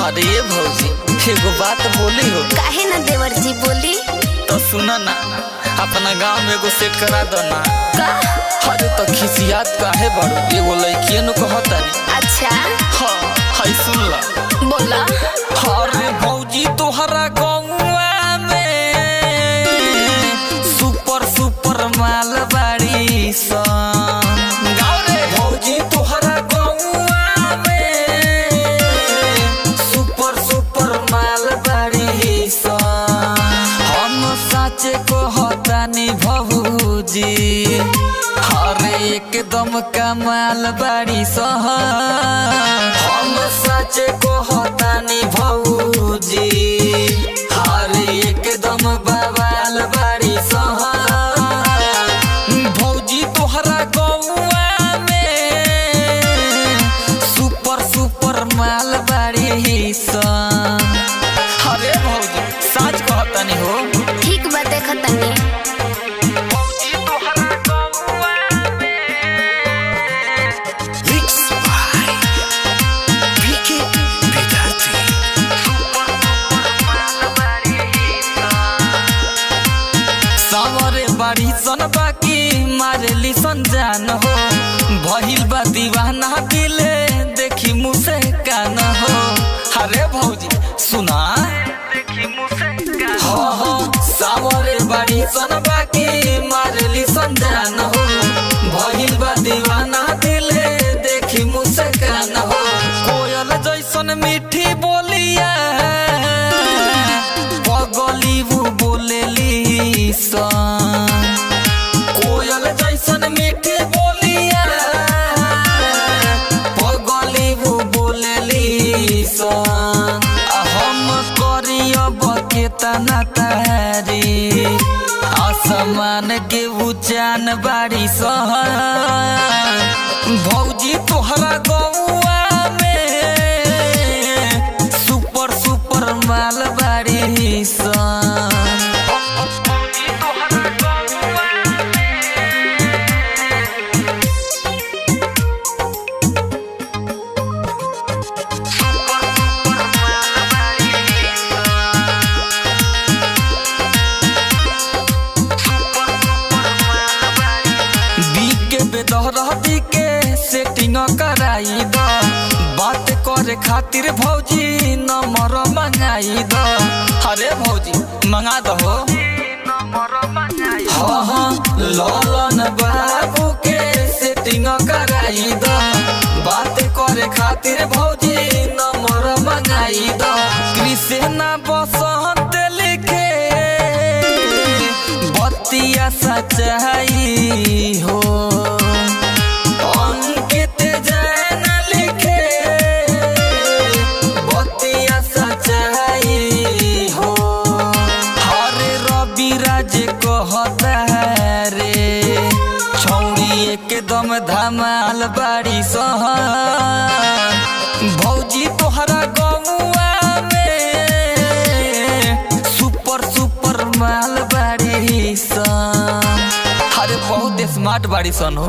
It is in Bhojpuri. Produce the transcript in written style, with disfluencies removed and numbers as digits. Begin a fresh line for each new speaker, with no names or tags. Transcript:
अरे ये भौजी एगो बात बोली हो।
काहे ना देवर जी बोली।
तो सुना ना, अपना गांव में एगो सेट करा दो ना।
का?
अरे तो खिसियात काहे बड़ो, एगो लड़किए नु कहतारी।
अच्छा
हाँ हाय सुन ला।
बोला।
अरे भौजी तोहरा गौवा में सुपर सुपर माल बाड़ी सन। गाँव रे भौजी तोहरा गौवा में सुपर सुपर माल बाड़ी सन। हम साचे कहतानी भौजी, अरे एकदम कमाल बाड़ी सन। हम साचे कहतानी भौजी, अरे एकदम बवाल बाड़ी सन। भौजी तोहरा गौवा में सुपर सुपर माल बाड़ी सन। अरे भौजी सच कहतानी हो।
ठीक बा देखतानी।
सावरे बाड़ी सन बाकी मारेली सन जान हो। भइल बा दीवाना दिले देखी मुसे कान हो। अरे भौजी सुना, हाँ हाँ सावरे बाड़ी सन बाकी मारेली सन जान हो। भइल बा दीवाना दिले देखी मुसे कान हो। कोयल जैसन मीठी बोलिया पगली वो बोलेली सन। कोयल जैसन मीठी बोलिया पगली वो बोलेली सन। हम करियब केतना तारी आसमान के उचान बाड़ी सन। भौजी तोहरा गौवा में सुपर सुपर माल बाड़ी सन। बेदहरदी के सेटिंग कराई द, बात करे खातिर भौजी नंबर मंगाई द। अरे भौजी मंगा दो। हाँ हाँ ललन बाबू के सेटिंग कराई द, बात करे खातिर भौजी नंबर मंगाई द। कृष्णा बसंत लिखे बतिया सच्चाई हो। एकदम धमाल बाड़ी सन। भौजी तोहरा गौवा में सुपर सुपर माल बाड़ी सन। अरे बहुत स्मार्ट बाड़ी सन हो।